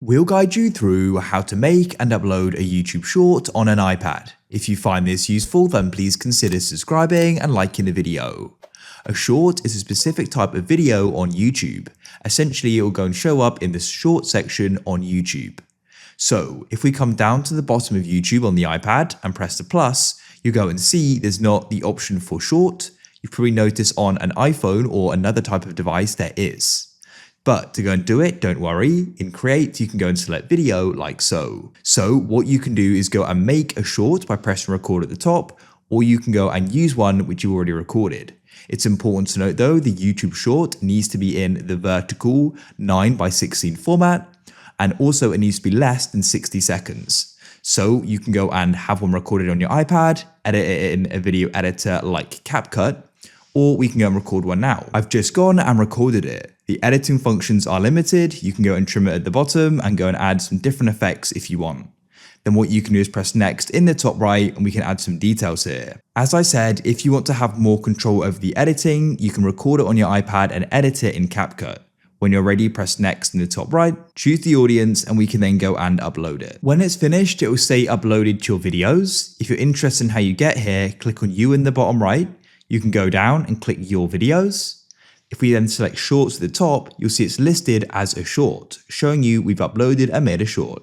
We'll guide you through how to make and upload a YouTube short on an iPad. If you find this useful, then please consider subscribing and liking the video. A short is a specific type of video on YouTube. Essentially, it will go and show up in the short section on YouTube. So if we come down to the bottom of YouTube on the iPad and press the plus, you go and see there's not the option for short. You've probably noticed on an iPhone or another type of device there is. But to go and do it, don't worry, in Create you can go and select video like so. So what you can do is go and make a short by pressing record at the top, or you can go and use one which you already recorded. It's important to note though, the YouTube short needs to be in the vertical 9:16 format, and also it needs to be less than 60 seconds. So you can go and have one recorded on your iPad, edit it in a video editor like CapCut, or we can go and record one now. I've just gone and recorded it. The editing functions are limited. You can go and trim it at the bottom and go and add some different effects if you want. Then what you can do is press next in the top right and we can add some details here. As I said, if you want to have more control over the editing, you can record it on your iPad and edit it in CapCut. When you're ready, press next in the top right, choose the audience, and we can then go and upload it. When it's finished, it will say uploaded to your videos. If you're interested in how you get here, click on you in the bottom right. You can go down and click your videos. If we then select shorts at the top, you'll see it's listed as a short, showing you we've uploaded and made a short.